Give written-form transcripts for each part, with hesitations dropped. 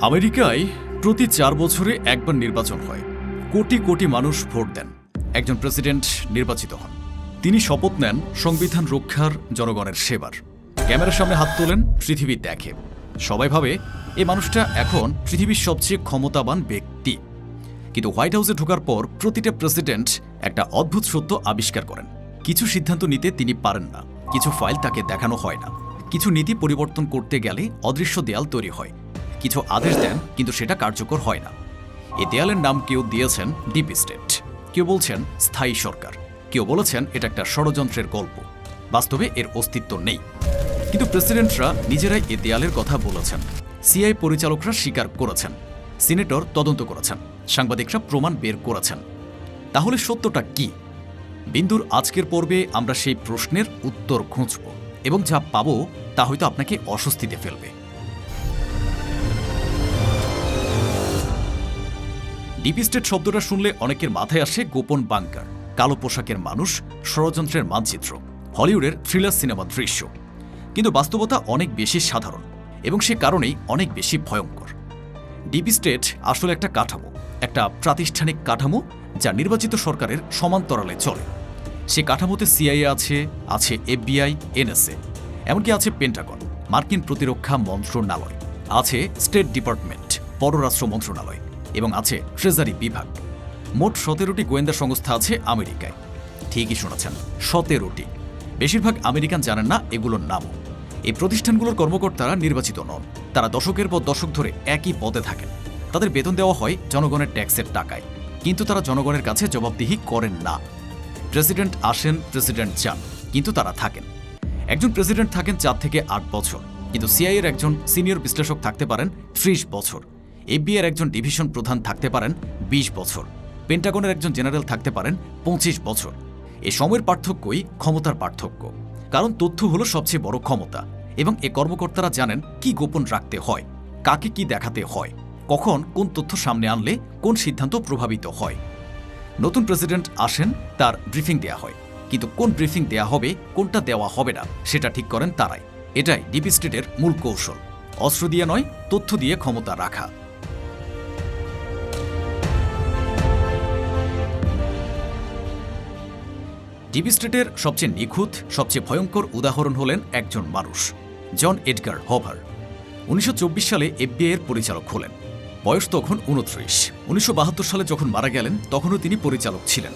আমেরিকায় প্রতি 4 বছরে একবার নির্বাচন হয়। কোটি কোটি মানুষ ভোট দেন, একজন প্রেসিডেন্ট নির্বাচিত হন। তিনি শপথ নেন সংবিধান রক্ষার, জনগণের সেবার। ক্যামেরার সামনে হাত তোলেন, পৃথিবী দেখে। সবাই ভাবে এই মানুষটা এখন পৃথিবীর সবচেয়ে ক্ষমতাবান ব্যক্তি। কিন্তু হোয়াইট হাউসে ঢোকার পর প্রতিটা প্রেসিডেন্ট একটা অদ্ভুত সত্য আবিষ্কার করেন। কিছু সিদ্ধান্ত নিতে তিনি পারেন না, কিছু ফাইল তাকে দেখানো হয় না, কিছু নীতি পরিবর্তন করতে গেলে অদৃশ্য দেয়াল তৈরি হয়। কিছু আদেশ দেন, কিন্তু সেটা কার্যকর হয় না। এই দেয়ালের নাম কেউ দিয়েছেন ডিপ স্টেট, কেউ বলছেন স্থায়ী সরকার, কেউ বলেছেন এটা একটা ষড়যন্ত্রের গল্প। বাস্তবে এর অস্তিত্ব নেই, কিন্তু প্রেসিডেন্টরা নিজেরাই এ দেয়ালের কথা বলেছেন। সিআইএ পরিচালকরা স্বীকার করেছেন, সিনেটর তদন্ত করেছেন, সাংবাদিকরা প্রমাণ বের করেছেন। তাহলে সত্যটা কি? বিন্দুর আজকের পর্বে আমরা সেই প্রশ্নের উত্তর খুঁজব, এবং যা পাবো তা হয়তো আপনাকে অস্বস্তিতে ফেলবে। ডিপ স্টেট শব্দটা শুনলে অনেকের মাথায় আসে গোপন বাংকার, কালো পোশাকের মানুষ, ষড়যন্ত্রের মানচিত্র, হলিউডের থ্রিলার সিনেমা দৃশ্য। কিন্তু বাস্তবতা অনেক বেশি সাধারণ, এবং সে কারণেই অনেক বেশি ভয়ঙ্কর। ডিপ স্টেট আসলে একটা কাঠামো, একটা প্রাতিষ্ঠানিক কাঠামো যা নির্বাচিত সরকারের সমান্তরালে চলে। সে কাঠামোতে সিআইএ আছে এফবিআই, এনএসএ, এমনকি আছে পেন্টাগন, মার্কিন প্রতিরক্ষা মন্ত্রণালয়, আছে স্টেট ডিপার্টমেন্ট, পররাষ্ট্র মন্ত্রণালয়, এবং আছে ট্রেজারি বিভাগ। মোট 17টি গোয়েন্দা সংস্থা আছে আমেরিকায়। ঠিকই শুনেছেন, 17টি। বেশিরভাগ আমেরিকান জানেন না এগুলোর নামও। এই প্রতিষ্ঠানগুলোর কর্মকর্তারা নির্বাচিত নন, তারা দশকের পর দশক ধরে একই পদে থাকেন। তাদের বেতন দেওয়া হয় জনগণের ট্যাক্সের টাকায়, কিন্তু তারা জনগণের কাছে জবাবদিহি করেন না। প্রেসিডেন্ট আসেন, প্রেসিডেন্ট যান, কিন্তু তারা থাকেন। একজন প্রেসিডেন্ট থাকেন 4 থেকে 8 বছর, কিন্তু সিআইএর একজন সিনিয়র বিশ্লেষক থাকতে পারেন 30 বছর, এফবিআইয়ের একজন ডিভিশন প্রধান থাকতে পারেন 20 বছর, পেন্টাগনের একজন জেনারেল থাকতে পারেন 25 বছর। এই সময়ের পার্থক্যই ক্ষমতার পার্থক্য, কারণ তথ্য হলো সবচেয়ে বড় ক্ষমতা, এবং এ কর্মকর্তারা জানেন কি গোপন রাখতে হয়, কাকে কি দেখাতে হয়, কখন কোন তথ্য সামনে আনলে কোন সিদ্ধান্ত প্রভাবিত হয়। নতুন প্রেসিডেন্ট আসেন, তার ব্রিফিং দেয়া হয়, কিন্তু কোন ব্রিফিং দেয়া হবে, কোনটা দেওয়া হবে না, সেটা ঠিক করেন তারাই। এটাই ডিপ স্টেটের মূল কৌশল, অস্ত্র দিয়ে নয়, তথ্য দিয়ে ক্ষমতা রাখা। ডিপ স্টেটের সবচেয়ে নিখুঁত, সবচেয়ে ভয়ঙ্কর উদাহরণ হলেন একজন মানুষ, জন এডগার হভার। 1924 সালে এফবিআইয়ের পরিচালক হলেন, বয়স তখন 29। 1972 সালে যখন মারা গেলেন তখনও তিনি পরিচালক ছিলেন।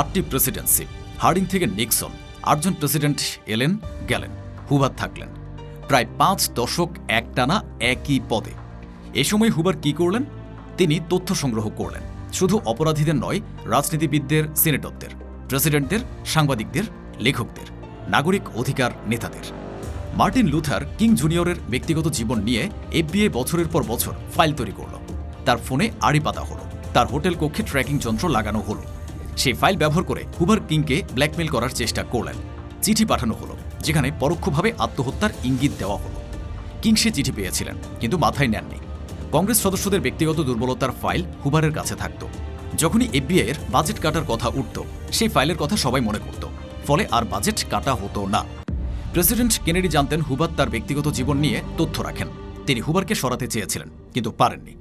8টি প্রেসিডেন্সি, হার্ডিং থেকে নিক্সন, 8 জন প্রেসিডেন্ট এলেন গেলেন, হুভার থাকলেন প্রায় 5 দশক একটানা একই পদে। এ সময় হুভার কি করলেন? তিনি তথ্য সংগ্রহ করলেন, শুধু অপরাধীদের নয়, রাজনীতিবিদদের, সিনেটরদের, প্রেসিডেন্টদের, সাংবাদিকদের, লেখকদের, নাগরিক অধিকার নেতাদের। মার্টিন লুথার কিং জুনিয়রের ব্যক্তিগত জীবন নিয়ে এফবিআই বছরের পর বছর ফাইল তৈরি করল। তার ফোনে আড়ি পাতা হলো, তার হোটেল কক্ষে ট্র্যাকিং যন্ত্র লাগানো হলো। সেই ফাইল ব্যবহার করে হুভার কিংকে ব্ল্যাকমেল করার চেষ্টা করলেন। চিঠি পাঠানো হলো, যেখানে পরোক্ষভাবে আত্মহত্যার ইঙ্গিত দেওয়া হলো। কিং সে চিঠি পেয়েছিলেন, কিন্তু মাথায় নেননি। কংগ্রেস সদস্যদের ব্যক্তিগত দুর্বলতার ফাইল হুভারের কাছে থাকত। যখনই এফবিআইয়ের বাজেট কাটার কথা উঠত, সেই ফাইলের কথা সবাই মনে করত, ফলে আর বাজেট কাটা হতো না। প্রেসিডেন্ট কেনেডি জানতেন হুভার তার ব্যক্তিগত জীবন নিয়ে তথ্য রাখেন। তিনি হুভারকে সরাতে চেয়েছিলেন, কিন্তু পারেননি।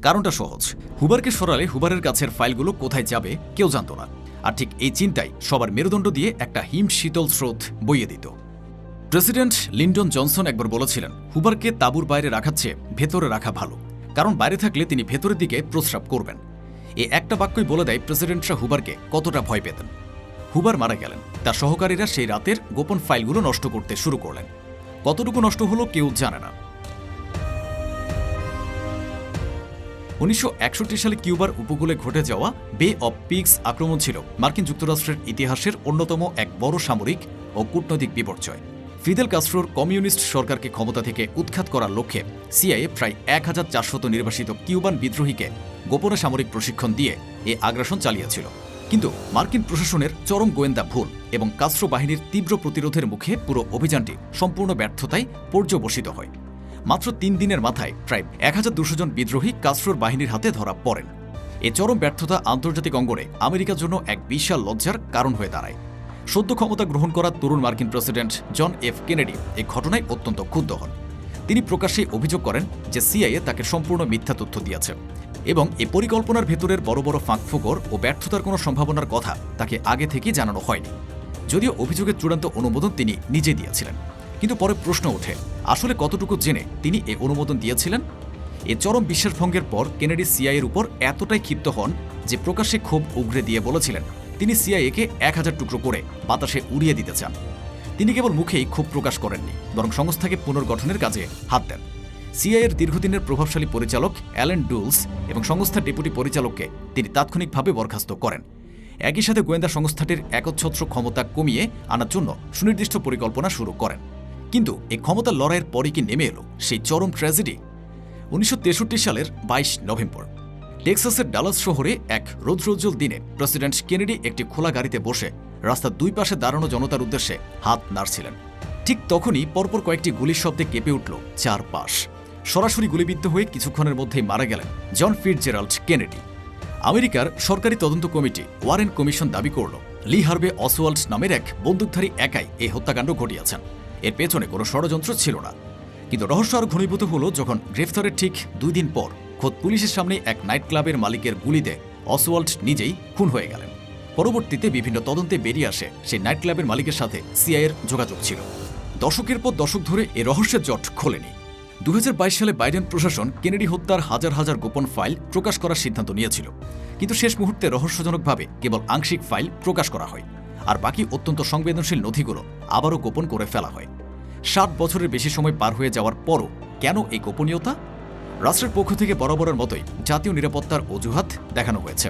কারণটা সহজ, হুভারকে সরালে হুভারের কাছের ফাইলগুলো কোথায় যাবে কেউ জানত না। আর ঠিক এই চিন্তাই সবার মেরুদণ্ড দিয়ে একটা হিম শীতল স্রোত বইয়ে দিত। প্রেসিডেন্ট লিন্ডন জনসন একবার বলেছিলেন, হুভারকে তাঁবুর বাইরে রাখার চেয়ে ভেতরে রাখা ভালো, কারণ বাইরে থাকলে তিনি ভেতরের দিকে প্রস্রাব করবেন। এই একটা বাক্যই বলে দেয় প্রেসিডেন্টরা হুভারকে কতটা ভয় পেতেন। হুভার মারা গেলেন, তার সহকারীরা সেই রাতের গোপন ফাইলগুলো নষ্ট করতে শুরু করলেন। কতটুকু নষ্ট হলো কেউ জানে না। 1961 সালে কিউবার উপকূলে ঘটে যাওয়া বে অব পিগস আক্রমণ ছিল মার্কিন যুক্তরাষ্ট্রের ইতিহাসের অন্যতম এক বড় সামরিক ও কূটনৈতিক বিপর্যয়। ফিদেল কাস্ট্রোর কমিউনিস্ট সরকারকে ক্ষমতা থেকে উৎখাত করার লক্ষ্যে সিআইএ প্রায় 1400 নির্বাসিত কিউবান বিদ্রোহীকে গোপনে সামরিক প্রশিক্ষণ দিয়ে এ আগ্রাসন চালিয়েছিল। কিন্তু মার্কিন প্রশাসনের চরম গোয়েন্দা ভুল এবং কাস্ট্রো বাহিনীর তীব্র প্রতিরোধের মুখে পুরো অভিযানটি সম্পূর্ণ ব্যর্থতায় পর্যবসিত হয়। মাত্র 3 দিনের মাথায় প্রায় 1200 জন বিদ্রোহী কাস্ট্রোর বাহিনীর হাতে ধরা পড়েন। এ চরম ব্যর্থতা আন্তর্জাতিক অঙ্গনে আমেরিকার জন্য এক বিশাল লজ্জার কারণ হয়ে দাঁড়ায়। সদ্য ক্ষমতা গ্রহণ করা তরুণ মার্কিন প্রেসিডেন্ট জন এফ কেনেডি এই ঘটনায় অত্যন্ত ক্ষুব্ধ হন। তিনি প্রকাশ্যে অভিযোগ করেন যে সিআইএ তাকে সম্পূর্ণ মিথ্যা তথ্য দিয়েছে এবং এই পরিকল্পনার ভেতরের বড় বড় ফাঁকফোকর ও ব্যর্থতার কোনো সম্ভাবনার কথা তাকে আগে থেকেই জানানো হয়নি। যদিও অভিযোগের চূড়ান্ত অনুমোদন তিনি নিজে দিয়েছিলেন, কিন্তু পরে প্রশ্ন ওঠে আসলে কতটুকু জেনে তিনি এই অনুমোদন দিয়েছিলেন। এ চরম বিশ্বাসভঙ্গের পর কেনেডি সিআইএর উপর এতটাই ক্ষিপ্ত হন যে প্রকাশ্যে ক্ষোভ উগরে দিয়ে বলেছিলেন তিনি সিআইএকে 1000 টুকরো করে বাতাসে উড়িয়ে দিতে চান। তিনি কেবল মুখেই ক্ষোভ প্রকাশ করেননি, বরং সংস্থাকে পুনর্গঠনের কাজে হাত দেন। সিআইএর দীর্ঘদিনের প্রভাবশালী পরিচালক অ্যালেন ডুলস এবং সংস্থার ডেপুটি পরিচালককে তিনি তাৎক্ষণিকভাবে বরখাস্ত করেন। একই সাথে গোয়েন্দা সংস্থাটির একচ্ছত্র ক্ষমতা কমিয়ে আনার জন্য সুনির্দিষ্ট পরিকল্পনা শুরু করেন। কিন্তু এই ক্ষমতার লড়াইয়ের পরই কি নেমে এলো সেই চরম ট্র্যাজেডি? 1963 সালের 22 নভেম্বর টেক্সাসের ডালাস শহরে এক রৌদ্রোজ্জ্বল দিনে প্রেসিডেন্ট কেনেডি একটি খোলা গাড়িতে বসে রাস্তার দুই পাশে দাঁড়ানো জনতার উদ্দেশ্যে হাত নাড়ছিলেন। ঠিক তখনই পরপর কয়েকটি গুলির শব্দে কেঁপে উঠল চারপাশ। সরাসরি গুলিবিদ্ধ হয়ে কিছুক্ষণের মধ্যেই মারা গেলেন জন ফিটজেরাল্ড কেনেডি। আমেরিকার সরকারি তদন্ত কমিটি ওয়ারেন কমিশন দাবি করল লি হার্ভে অসওয়াল্ড নামের এক বন্দুকধারী একাই এই হত্যাকাণ্ড ঘটিয়েছেন। এর পেছনে কোনো ষড়যন্ত্র ছিল না। কিন্তু রহস্য আরও ঘনীভূত হল যখন গ্রেফতারের ঠিক 2 দিন পর খোদ পুলিশের সামনে এক নাইট ক্লাবের মালিকের গুলিতে অসওয়াল্ড নিজেই খুন হয়ে গেলেন। পরবর্তীতে বিভিন্ন তদন্তে বেরিয়ে আসে সেই নাইট ক্লাবের মালিকের সাথে সিআইএর যোগাযোগ ছিল। দশকের পর দশক ধরে এ রহস্যের জট খোলেনি। 2022 সালে বাইডেন প্রশাসন কেনেডি হত্যার হাজার হাজার গোপন ফাইল প্রকাশ করার সিদ্ধান্ত নিয়েছিল, কিন্তু শেষ মুহূর্তে রহস্যজনকভাবে কেবল আংশিক ফাইল প্রকাশ করা হয়, আর বাকি অত্যন্ত সংবেদনশীল নথিগুলো আবারও গোপন করে ফেলা হয়। 7 বছরের বেশি সময় পার হয়ে যাওয়ার পরও কেন এই গোপনীয়তা? রাষ্ট্রের পক্ষ থেকে বরাবরের মতোই জাতীয় নিরাপত্তার অজুহাত দেখানো হয়েছে,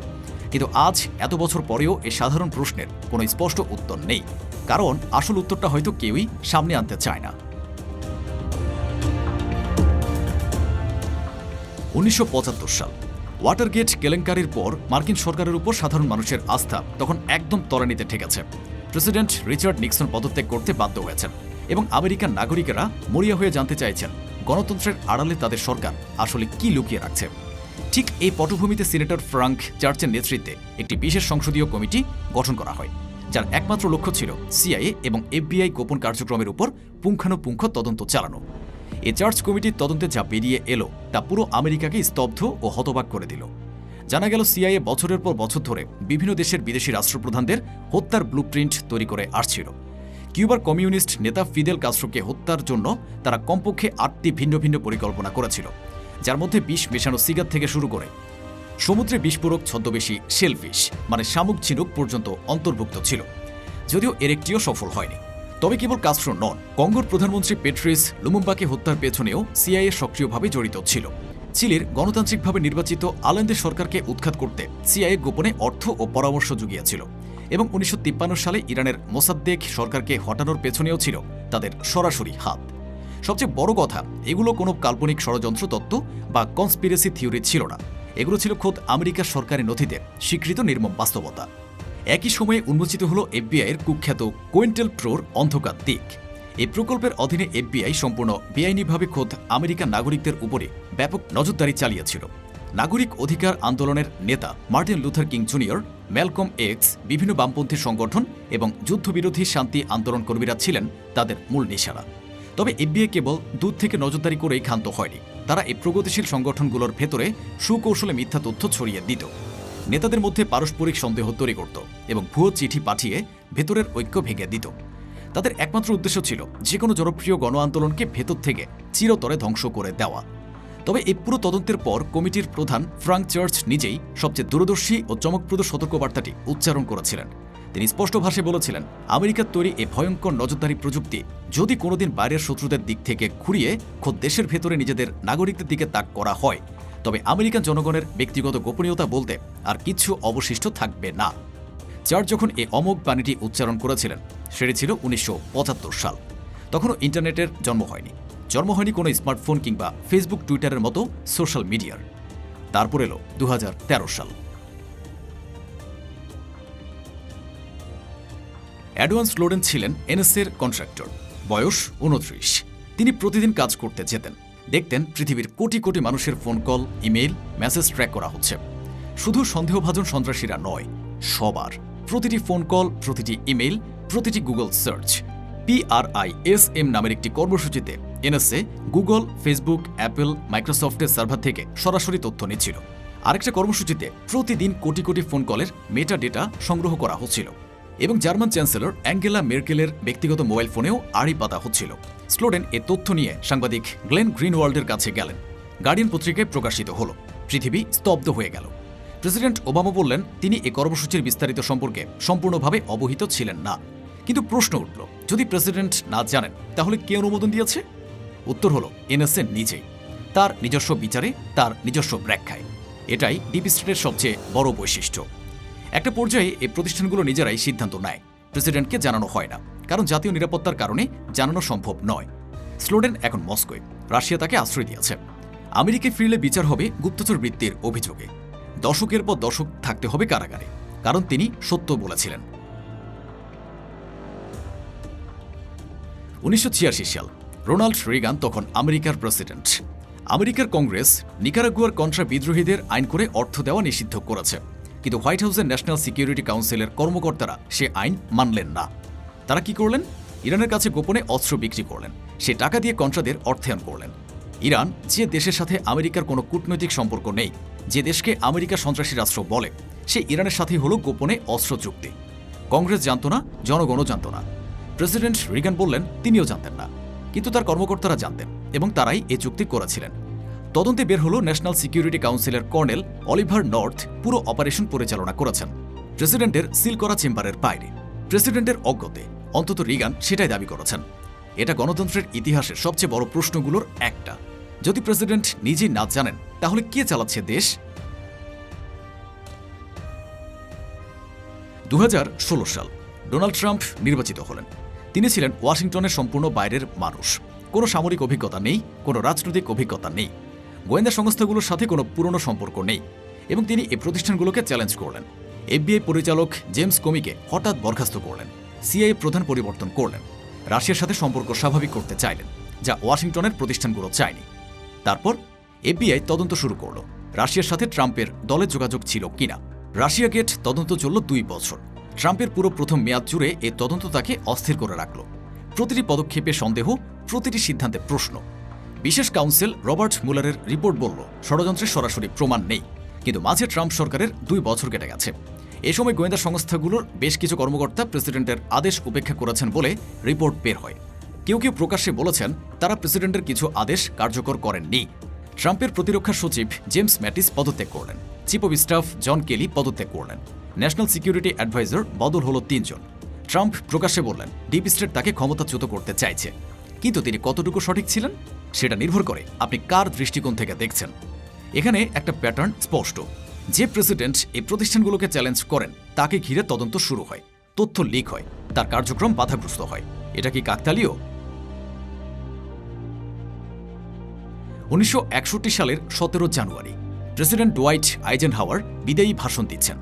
কিন্তু আজ এত বছর পরেও এই সাধারণ প্রশ্নের কোনো স্পষ্ট উত্তর নেই, কারণ আসল উত্তরটা হয়তো কেউই সামনে আনতে চায় না। 1975 সাল ওয়াটারগেট কেলেঙ্কারির পর মার্কিন সরকারের উপর সাধারণ মানুষের আস্থা তখন একদম তলানিতে ঠেকেছে। প্রেসিডেন্ট রিচার্ড নিক্সন পদত্যাগ করতে বাধ্য হয়েছেন এবং আমেরিকান নাগরিকেরা মরিয়া হয়ে জানতে চাইছেন গণতন্ত্রের আড়ালে তাদের সরকার আসলে কি লুকিয়ে রাখছে। ঠিক এই পটভূমিতে সিনেটর ফ্রাঙ্ক চার্চের নেতৃত্বে একটি বিশেষ সংসদীয় কমিটি গঠন করা হয়, যার একমাত্র লক্ষ্য ছিল সিআইএ এবং এফবিআই গোপন কার্যক্রমের উপর পুঙ্খানুপুঙ্খ তদন্ত চালানো। এই চার্চ কমিটির তদন্তে যা বেরিয়ে এলো তা পুরো আমেরিকাকে স্তব্ধ ও হতবাক করে দিল। জানা গেল সিআইএ বছরের পর বছর ধরে বিভিন্ন দেশের বিদেশি রাষ্ট্রপ্রধানদের হত্যার ব্লুপ্রিন্ট তৈরি করে আসছিল। কিউবার কমিউনিস্ট নেতা ফিদেল কাস্ট্রোকে হত্যার জন্য তারা কমপক্ষে 8টি ভিন্ন ভিন্ন পরিকল্পনা করেছিল, যার মধ্যে বিষ মেশানো সিগার থেকে শুরু করে সমুদ্রে বিস্ফোরক ছদ্মবেশী শেলফিশ মানে শামুক ঝিনুক পর্যন্ত অন্তর্ভুক্ত ছিল। যদিও এর একটিও সফল হয়নি। তবে কেবল কাস্ট্রো নন, কঙ্গোর প্রধানমন্ত্রী পেট্রিস লুমুম্বাকে হত্যার পেছনেও সিআইএ সক্রিয়ভাবে জড়িত ছিল। চিলির গণতান্ত্রিকভাবে নির্বাচিত আলেন্দে সরকারকে উৎখাত করতে সিআইএ গোপনে অর্থ ও পরামর্শ জুগিয়েছিল এবং 1953 সালে ইরানের মোসাদ্দেক সরকারকে হটানোর পেছনেও ছিল তাদের সরাসরি হাত। সবচেয়ে বড় কথা, এগুলো কোনো কাল্পনিক ষড়যন্ত্র তত্ত্ব বা কনস্পিরেসি থিওরি ছিল না, এগুলো ছিল খোদ আমেরিকার সরকারি নথিতে স্বীকৃত নির্মম বাস্তবতা। একই সময়ে উন্মোচিত হল এফবিআইয়ের কুখ্যাত কোয়েন্টেল প্রোর অন্ধকার দিক। এই প্রকল্পের অধীনে এফবিআই সম্পূর্ণ বেআইনিভাবে খোদ আমেরিকান নাগরিকদের উপরে ব্যাপক নজরদারি চালিয়েছিল। নাগরিক অধিকার আন্দোলনের নেতা Martin Luther king junior, Malcolm x, বিভিন্ন বামপন্থী সংগঠন এবং যুদ্ধবিরোধী শান্তি আন্দোলন কর্মীরা ছিলেন তাদের মূল নিশানা। তবে এফবিআই কেবল দূর থেকে নজরদারি করেই ক্ষান্ত হয়নি, তারা এই প্রগতিশীল সংগঠনগুলোর ভেতরে সুকৌশলে মিথ্যা তথ্য ছড়িয়ে দিত, নেতাদের মধ্যে পারস্পরিক সন্দেহ তৈরি করত এবং ভুয়ো চিঠি পাঠিয়ে ভেতরের ঐক্য ভেঙে দিত। তাদের একমাত্র উদ্দেশ্য ছিল যে কোনো জনপ্রিয় গণ আন্দোলনকে ভেতর থেকে চিরতরে ধ্বংস করে দেওয়া। তবে এই পুরো তদন্তের পর কমিটির প্রধান ফ্রাঙ্ক চার্চ নিজেই সবচেয়ে দূরদর্শী ও চমকপ্রদ সতর্কবার্তাটি উচ্চারণ করেছিলেন। তিনি স্পষ্ট ভাষায় বলেছিলেন, আমেরিকার তৈরি এই ভয়ঙ্কর নজরদারি প্রযুক্তি যদি কোনোদিন বাইরের শত্রুদের দিক থেকে ঘুরিয়ে খোদ দেশের ভেতরে নিজেদের নাগরিকদের দিকে তাক করা হয়, তবে আমেরিকান জনগণের ব্যক্তিগত গোপনীয়তা বলতে আর কিছু অবশিষ্ট থাকবে না। চার্চ যখন এই অমোঘ বাণীটি উচ্চারণ করেছিলেন সেটি ছিল 1975 সাল। তখনও ইন্টারনেটের জন্ম হয়নি কোনো স্মার্টফোন কিংবা ফেসবুক টুইটারের মতো সোশ্যাল মিডিয়ার। তারপর এলো 2013 সাল। অ্যাডভান্স লোডেন ছিলেন এনএসএর কন্ট্রাক্টর, বয়স 29। তিনি প্রতিদিন কাজ করতে যেতেন, দেখতেন পৃথিবীর কোটি কোটি মানুষের phone call, email, message track করা হচ্ছে। শুধু সন্দেহভাজন সন্ত্রাসীরা নয়, সবার প্রতিটি ফোন কল, প্রতিটি ইমেইল, প্রতিটি গুগল সার্চ। PRISM নামের একটি কর্মসূচিতে এনএসএ গুগল, ফেসবুক, অ্যাপল, মাইক্রোসফটের সার্ভার থেকে সরাসরি তথ্য নিচ্ছিল। আরেকটা কর্মসূচিতে প্রতিদিন কোটি কোটি ফোন কলের মেটা ডেটা সংগ্রহ করা হচ্ছিল এবং জার্মান চ্যান্সেলর অ্যাঙ্গেলা মের্কেলের ব্যক্তিগত মোবাইল ফোনেও আড়ি পাতা হচ্ছিল। স্নোডেন এ তথ্য নিয়ে সাংবাদিক গ্লেন গ্রিনওয়াল্ডের কাছে গেলেন। গার্ডিয়ান পত্রিকায় প্রকাশিত হল। পৃথিবী স্তব্ধ হয়ে গেল। প্রেসিডেন্ট ওবামা বললেন তিনি এই কর্মসূচির বিস্তারিত সম্পর্কে সম্পূর্ণভাবে অবহিত ছিলেন না। কিন্তু প্রশ্ন উঠল, যদি প্রেসিডেন্ট না জানেন তাহলে কে অনুমোদন দিয়েছে? উত্তর হল এনএসএ নিজেই, তার নিজস্ব বিচারে, তার নিজস্ব ব্যাখ্যায়। এটাই ডিপ স্টেটের সবচেয়ে বড় বৈশিষ্ট্য। একটা পর্যায়ে এই প্রতিষ্ঠানগুলো নিজেরাই সিদ্ধান্ত নেয়, প্রেসিডেন্টকে জানানো হয় না, কারণ জাতীয় নিরাপত্তার কারণে জানানো সম্ভব নয়। স্নোডেন এখন মস্কোয়, রাশিয়া তাকে আশ্রয় দিয়েছে। আমেরিকায় ফিরলে বিচার হবে গুপ্তচর বৃত্তির অভিযোগে। দশকের পর দশক থাকতে হবে কারাগারে, কারণ তিনি সত্য বলেছিলেন। 1986 সাল, রোনাল্ড রিগান তখন আমেরিকার প্রেসিডেন্ট। আমেরিকার কংগ্রেস নিকারাগুয়ার কন্ট্রা বিদ্রোহীদের আইন করে অর্থ দেওয়া নিষিদ্ধ করেছে, কিন্তু হোয়াইট হাউসের ন্যাশনাল সিকিউরিটি কাউন্সিলের কর্মকর্তারা সে আইন মানলেন না। তারা কি করলেন? ইরানের কাছে গোপনে অস্ত্র বিক্রি করলেন, সে টাকা দিয়ে কন্ট্রাদের অর্থায়ন করলেন। ইরান, যে দেশের সাথে আমেরিকার কোনো কূটনৈতিক সম্পর্ক নেই, যে দেশকে আমেরিকা সন্ত্রাসী রাষ্ট্র বলে, সে ইরানের সাথেই হলো গোপনে অস্ত্র চুক্তি। কংগ্রেস জানত না, জনগণও জানত না। প্রেসিডেন্ট রিগান বললেন তিনিও জানতেন না, কিন্তু তার কর্মকর্তারা জানতেন এবং তারাই এই চুক্তি করেছিলেন। তদন্তে বের হলো ন্যাশনাল সিকিউরিটি কাউন্সিলের কর্নেল অলিভার নর্থ পুরো অপারেশন পরিচালনা করেছেন, প্রেসিডেন্টের সিল করা চেম্বারের বাইরে। প্রেসিডেন্টের অজ্ঞতে, অন্তত রিগান সেটাই দাবি করেছেন। এটা গণতন্ত্রের ইতিহাসের সবচেয়ে বড় প্রশ্নগুলোর একটা। যদি প্রেসিডেন্ট নিজেই না জানেন তাহলে কে চালাচ্ছে দেশ? 2016 সাল, ডোনাল্ড ট্রাম্প নির্বাচিত হলেন। তিনি ছিলেন ওয়াশিংটনের সম্পূর্ণ বাইরের মানুষ। কোনো সামরিক অভিজ্ঞতা নেই, কোনো রাজনৈতিক অভিজ্ঞতা নেই, গোয়েন্দা সংস্থাগুলোর সাথে কোনো পুরনো সম্পর্ক নেই, এবং তিনি এই প্রতিষ্ঠানগুলোকে চ্যালেঞ্জ করলেন। এফবিআই পরিচালক জেমস কমিকে হঠাৎ বরখাস্ত করলেন, সিআইএ প্রধান পরিবর্তন করলেন, রাশিয়ার সাথে সম্পর্ক স্বাভাবিক করতে চাইলেন, যা ওয়াশিংটনের প্রতিষ্ঠানগুলো চায়নি। তারপর এফবিআই তদন্ত শুরু করল রাশিয়ার সাথে ট্রাম্পের দলের যোগাযোগ ছিল কিনা। রাশিয়া গেট তদন্ত চলল 2 বছর। ট্রাম্পের পুরো প্রথম মেয়াদ জুড়ে এই তদন্ত তাকে অস্থির করে রাখল। প্রতিটি পদক্ষেপে সন্দেহ, প্রতিটি সিদ্ধান্তে প্রশ্ন। বিশেষ কাউন্সিল রবার্ট মুলারের রিপোর্ট বলল ষড়যন্ত্রের সরাসরি প্রমাণ নেই, কিন্তু মাঝে ট্রাম্প সরকারের 2 বছর কেটে গেছে। এ সময় গোয়েন্দা সংস্থাগুলোর বেশ কিছু কর্মকর্তা প্রেসিডেন্টের আদেশ উপেক্ষা করেছেন বলে রিপোর্ট বের হয়। কেউ কেউ প্রকাশ্যে বলেছেন তারা প্রেসিডেন্টের কিছু আদেশ কার্যকর করেননি। ট্রাম্পের প্রতিরক্ষা সচিব জেমস ম্যাটিস পদত্যাগ করলেন, চিফ অব স্টাফ জন কেলি পদত্যাগ করলেন, ন্যাশনাল সিকিউরিটি অ্যাডভাইজার বদল হল 3 জন। ট্রাম্প প্রকাশ্যে বললেন ডিপ স্টেট তাকে ক্ষমতাচ্যুত করতে চাইছে, কিন্তু তিনি কতটুকু সঠিক ছিলেন সেটা নির্ভর করে আপনি কার দৃষ্টিকোণ থেকে দেখছেন। এখানে একটা প্যাটার্ন স্পষ্ট। যে প্রেসিডেন্ট এই প্রতিষ্ঠানগুলোকে চ্যালেঞ্জ করেন তাকে ঘিরে তদন্ত শুরু হয়, তথ্য লিক হয়, তার কার্যক্রম বাধাগ্রস্ত হয়। এটা কি কাকতালীয়? 1961 সালের 17 জানুয়ারি প্রেসিডেন্ট ডোয়াইট আইজেনহাওয়ার বিদায়ী ভাষণ দিচ্ছেন।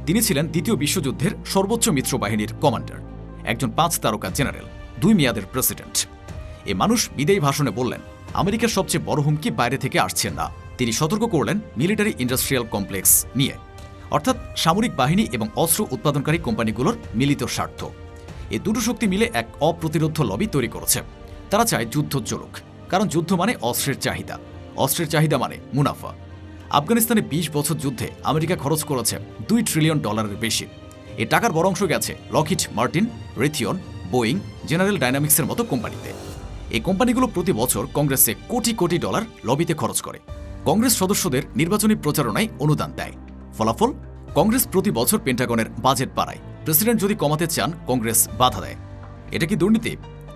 তিনি ছিলেন দ্বিতীয় বিশ্বযুদ্ধের সর্বোচ্চ মিত্রবাহিনীর কমান্ডার, একজন 5 তারকা জেনারেল, 2 মেয়াদের প্রেসিডেন্ট। এ মানুষ বিদায়ী ভাষণে বললেন আমেরিকার সবচেয়ে বড় হুমকি বাইরে থেকে আসছে না। তিনি সতর্ক করলেন মিলিটারি ইন্ডাস্ট্রিয়াল কমপ্লেক্স নিয়ে, অর্থাৎ সামরিক বাহিনী এবং অস্ত্র উৎপাদনকারী কোম্পানিগুলোর মিলিত স্বার্থ। এই দুটো শক্তি মিলে এক অপ্রতিরোধ্য লবি তৈরি করেছে। তারা চায় যুদ্ধ চলুক, কারণ যুদ্ধ মানে অস্ত্রের চাহিদা, অস্ত্রের চাহিদা মানে মুনাফা। আফগানিস্তানে 20 বছর যুদ্ধে আমেরিকা খরচ করেছে $2 ট্রিলিয়ন বেশি। এ টাকার বড় অংশ গেছে Lockheed Martin, Raytheon, Boeing, General ডাইনামিক্সের মতো কোম্পানিতে। এই কোম্পানিগুলো প্রতি বছর কংগ্রেসে কোটি কোটি ডলার লবিতে খরচ করে। কংগ্রেস সদস্যদের নির্বাচনী প্রচারণায় অনুদান দেয়। ফলাফল, কংগ্রেস প্রতি বছর পেন্টাগনের বাজেট বাড়ায়। প্রেসিডেন্ট যদি কমাতে চান কংগ্রেস বাধা দেয়। এটা কি দুর্নীতি?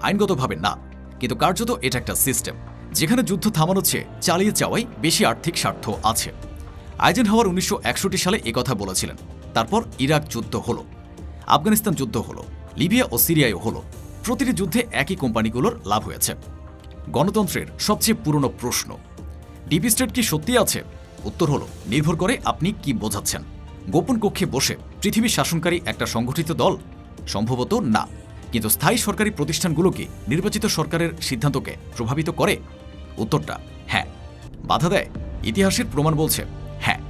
আইনগতভাবে না, কিন্তু কার্যত এটা একটা সিস্টেম যেখানে যুদ্ধ থামানোর চেয়ে চালিয়ে যাওয়াই বেশি আর্থিক স্বার্থ আছে। আইজেনহাওয়ার 1961 সালে একথা বলেছিলেন। তারপর ইরাক যুদ্ধ হলো, আফগানিস্তান যুদ্ধ হলো, লিবিয়া ও সিরিয়ায়ও হলো। প্রতিটি যুদ্ধে একই কোম্পানিগুলোর লাভ হয়েছে। গণতন্ত্রের সবচেয়ে পুরনো প্রশ্ন, ডিপ স্টেট কি সত্যি আছে? উত্তর হলো নির্ভর করে আপনি কি বোঝাচ্ছেন। গোপন কক্ষে বসে পৃথিবীর শাসনকারী একটা সংগঠিত দল? সম্ভবত না, কিন্তু স্থায়ী সরকারি প্রতিষ্ঠানগুলো কি নির্বাচিত সরকারের সিদ্ধান্তকে প্রভাবিত করে? উত্তরটা হ্যাঁ। বাধা দেয়? ইতিহাসের প্রমাণ বলছে হ্যাঁ।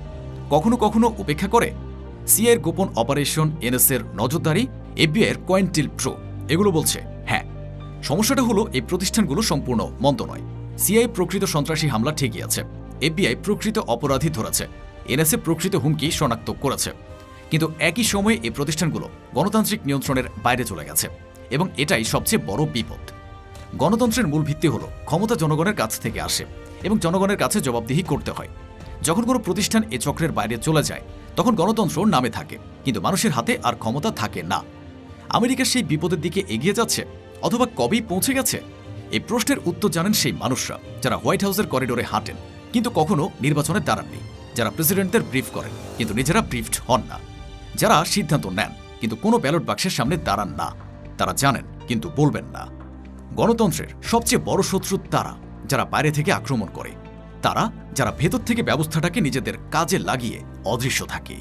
কখনো কখনো উপেক্ষা করে? সিআইএর গোপন অপারেশন, এনএসএর নজরদারি, এফবিআইয়ের কয়েন্টিল প্রো, এগুলো বলছে হ্যাঁ। সমস্যাটা হলো এই প্রতিষ্ঠানগুলো সম্পূর্ণ মন্দ নয়। সিআইএ প্রকৃত সন্ত্রাসী হামলা ঠিকই আছে, এফবিআই প্রকৃত অপরাধী ধরেছে, এনএসএ প্রকৃত হুমকি শনাক্ত করেছে, কিন্তু একই সময়ে এই প্রতিষ্ঠানগুলো গণতান্ত্রিক নিয়ন্ত্রণের বাইরে চলে গেছে এবং এটাই সবচেয়ে বড় বিপদ। গণতন্ত্রের মূল ভিত্তি হলো ক্ষমতা জনগণের কাছ থেকে আসে এবং জনগণের কাছে জবাবদিহি করতে হয়। যখন কোনো প্রতিষ্ঠান এ চক্রের বাইরে চলে যায় তখন গণতন্ত্র নামে থাকে, কিন্তু মানুষের হাতে আর ক্ষমতা থাকে না। আমেরিকা সেই বিপদের দিকে এগিয়ে যাচ্ছে অথবা কবেই পৌঁছে গেছে? এই প্রশ্নের উত্তর জানেন সেই মানুষরা যারা হোয়াইট হাউসের করিডোরে হাঁটেন কিন্তু কখনো নির্বাচনে দাঁড়াননি, যারা প্রেসিডেন্টদের ব্রিফ করেন কিন্তু নিজেরা ব্রিফড হন না, যারা সিদ্ধান্ত নেন কিন্তু কোনো ব্যালট বাক্সের সামনে দাঁড়ান না। তারা জানেন কিন্তু বলবেন না। গণতন্ত্রের সবচেয়ে বড় শত্রু তারা যারা বাইরে থেকে আক্রমণ করে, তারা যারা ভেতর থেকে ব্যবস্থাটাকে নিজেদের কাজে লাগিয়ে অদৃশ্য থাকে।